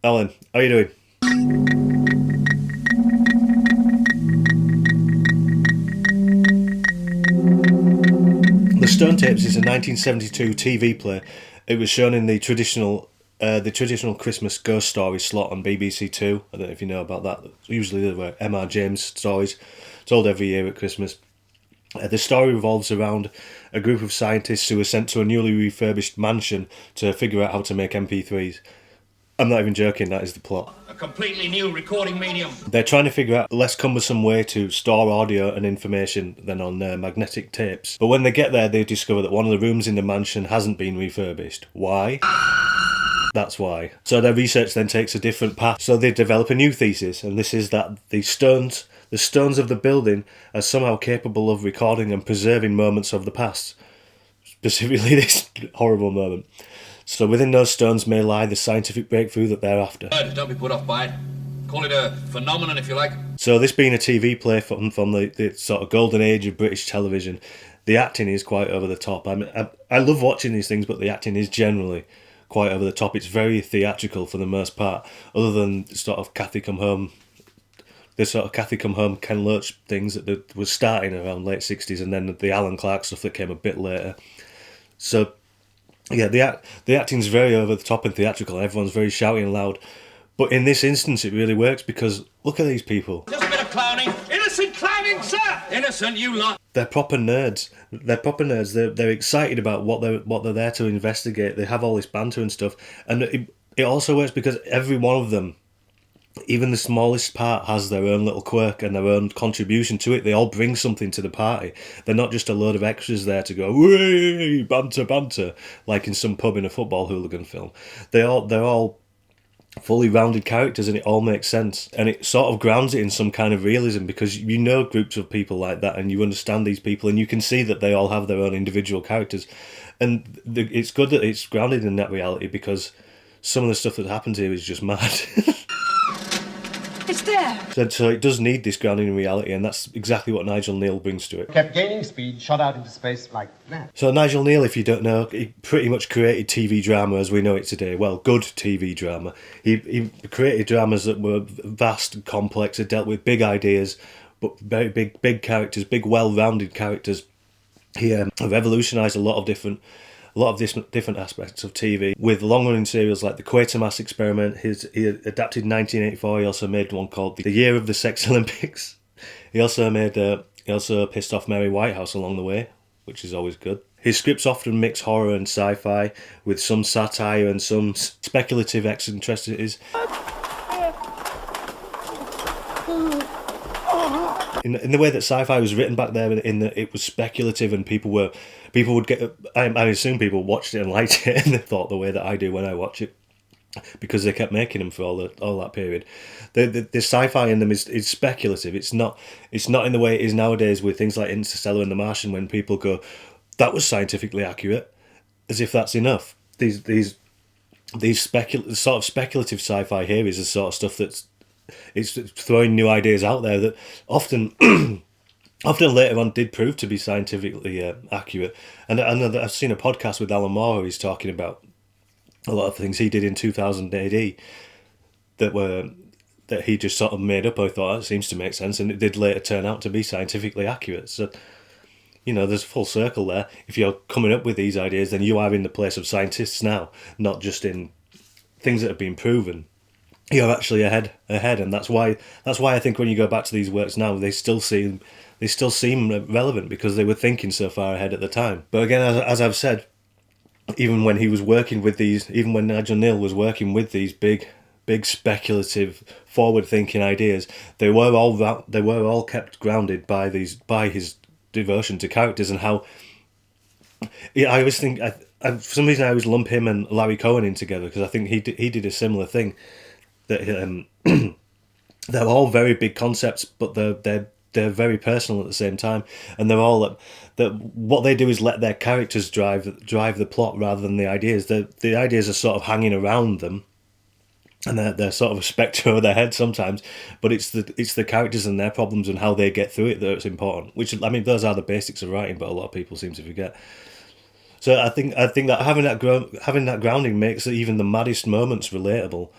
Alan, how are you doing? The Stone Tapes is a 1972 TV play. It was shown in the traditional Christmas ghost story slot on BBC Two. I don't know if you know about that. Usually there were M.R. James stories told every year at Christmas. The story revolves around a group of scientists who are sent to a newly refurbished mansion to figure out how to make MP3s. I'm not even joking, that is the plot. A completely new recording medium. They're trying to figure out a less cumbersome way to store audio and information than on magnetic tapes. But when they get there, they discover that one of the rooms in the mansion hasn't been refurbished. Why? That's why. So their research then takes a different path. So they develop a new thesis, and this is that the stones of the building are somehow capable of recording and preserving moments of the past. Specifically this horrible moment. So within those stones may lie the scientific breakthrough that they're after. Don't be put off by it. Call it a phenomenon if you like. So this being a TV play from the sort of golden age of British television, the acting is quite over the top. I love watching these things, but the acting is generally quite over the top. It's very theatrical for the most part, other than sort of Cathy Come Home, Ken Loach things that was starting around late 60s, and then the Alan Clark stuff that came a bit later. So yeah, the acting's very over the top and theatrical. Everyone's very shouty and loud. But in this instance, it really works because look at these people. Just a bit of clowning. Innocent clowning, sir! Innocent, you lot. They're proper nerds. They're excited about what they're there to investigate. They have all this banter and stuff. And it also works because every one of them, even the smallest part, has their own little quirk and their own contribution to it. They all bring something to the party. They're not just a load of extras there to go, "Whee, banter," like in some pub in a football hooligan film. They're all fully rounded characters, and it all makes sense. And it sort of grounds it in some kind of realism, because you know groups of people like that, and you understand these people, and you can see that they all have their own individual characters. And it's good that it's grounded in that reality, because some of the stuff that happens here is just mad. It's there! So it does need this grounding in reality, and that's exactly what Nigel Kneale brings to it. Kept gaining speed, shot out into space like that. So Nigel Kneale, if you don't know, he pretty much created TV drama as we know it today. Well, good TV drama. He created dramas that were vast and complex, that dealt with big ideas, but very big characters, big well-rounded characters. He revolutionised a lot of different aspects of TV with long-running serials like the Quatermass Experiment. He adapted 1984. He also made one called The Year of the Sex Olympics. He also pissed off Mary Whitehouse along the way, which is always good. His scripts often mix horror and sci-fi with some satire and some speculative eccentricities. In the way that sci-fi was written back there, in that it was speculative, and people would get. I assume people watched it and liked it, and they thought the way that I do when I watch it, because they kept making them for all that period. The sci-fi in them is speculative. It's not in the way it is nowadays with things like Interstellar and The Martian, when people go, that was scientifically accurate, as if that's enough. These sort of speculative sci-fi here is the sort of stuff that's. It's throwing new ideas out there that often later on did prove to be scientifically accurate. And I've seen a podcast with Alan Moore where he's talking about a lot of things he did in 2000 AD that he just sort of made up. I thought, that seems to make sense, and it did later turn out to be scientifically accurate. So, there's a full circle there. If you're coming up with these ideas, then you are in the place of scientists now, not just in things that have been proven. You're actually ahead, and that's why I think when you go back to these works now, they still seem relevant, because they were thinking so far ahead at the time. But again, as I've said, even when Nigel Kneale was working with these big speculative, forward-thinking ideas, they were all kept grounded by his devotion to characters, and how. Yeah, I always think for some reason I always lump him and Larry Cohen in together, because I think he did a similar thing. That they're all very big concepts, but they're very personal at the same time, and they're all that what they do is let their characters drive the plot rather than the ideas. The ideas are sort of hanging around them, and they're sort of a spectre over their head sometimes. But it's the characters and their problems and how they get through it that's important. Which, I mean, those are the basics of writing, but a lot of people seem to forget. So I think that having that grounding makes even the maddest moments relatable.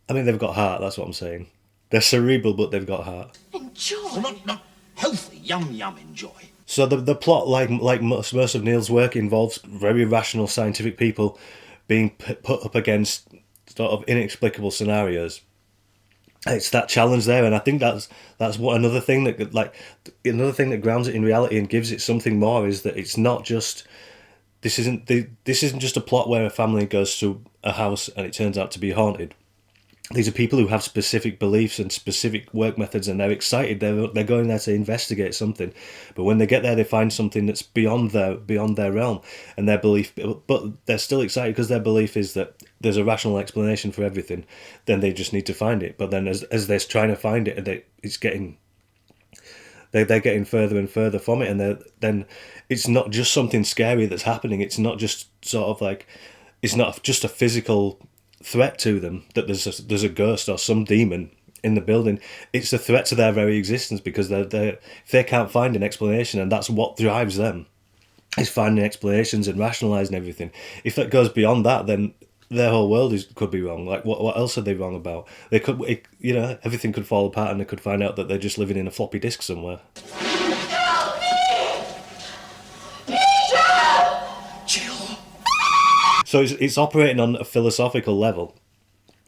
I mean, they've got heart, that's what I'm saying. They're cerebral, but they've got heart. Enjoy. Well, not healthy, yum enjoy. So the plot, like most of Kneale's work, involves very rational scientific people being put up against sort of inexplicable scenarios. It's that challenge there, and I think that's what another thing that grounds it in reality and gives it something more is that it's not just this isn't just a plot where a family goes to a house and it turns out to be haunted. These are people who have specific beliefs and specific work methods, and they're excited. They're going there to investigate something, but when they get there, they find something that's beyond their realm and their belief. But they're still excited because their belief is that there's a rational explanation for everything. Then they just need to find it. But then, as they're trying to find it, they're getting further and further from it, and then it's not just something scary that's happening. It's not just sort of like it's not just a physical threat to them that there's a ghost or some demon in the building. It's a threat to their very existence because if they can't find an explanation, and that's what drives them, is finding explanations and rationalising everything. If that goes beyond that, then their whole world could be wrong. Like what else are they wrong about? They could, everything could fall apart, and they could find out that they're just living in a floppy disk somewhere. So it's operating on a philosophical level,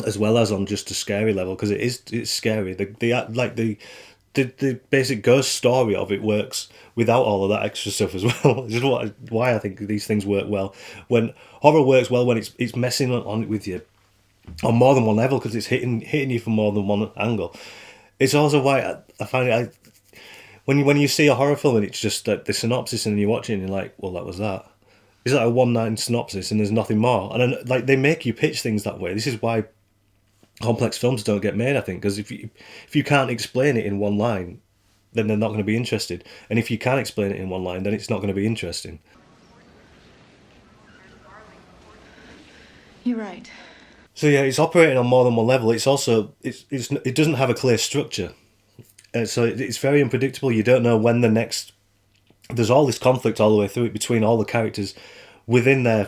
as well as on just a scary level, because it's scary. The basic ghost story of it works without all of that extra stuff as well. This is why I think these things work well. When horror works well, when it's messing on with you on more than one level, because it's hitting you from more than one angle. It's also why I find it. When you see a horror film and it's just the synopsis, and you watch it and you're like, well, that was that. It's like a one-line synopsis and there's nothing more. And then, they make you pitch things that way. This is why complex films don't get made, I think, because if you can't explain it in one line, then they're not going to be interested. And if you can explain it in one line, then it's not going to be interesting. You're right. So yeah, it's operating on more than one level. It's also it doesn't have a clear structure, so it's very unpredictable. You don't know when the next. There's all this conflict all the way through it between all the characters within their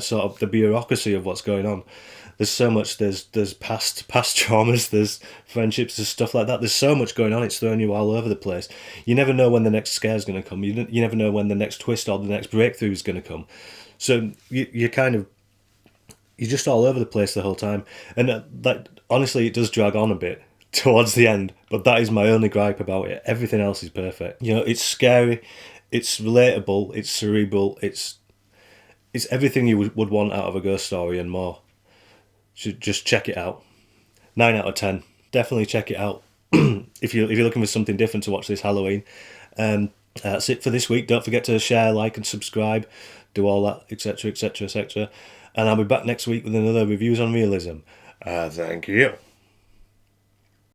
sort of the bureaucracy of what's going on. There's so much. There's past traumas. There's friendships. There's stuff like that. There's so much going on. It's throwing you all over the place. You never know when the next scare is going to come. You never know when the next twist or the next breakthrough is going to come. So you're just all over the place the whole time. And honestly, it does drag on a bit towards the end. But that is my only gripe about it. Everything else is perfect. It's scary. It's relatable. It's cerebral. It's everything you would want out of a ghost story and more. Should just check it out. 9 out of 10. Definitely check it out if you're looking for something different to watch this Halloween. That's it for this week. Don't forget to share, like, and subscribe. Do all that, etc., etc., etc. And I'll be back next week with another reviews on realism. Thank you.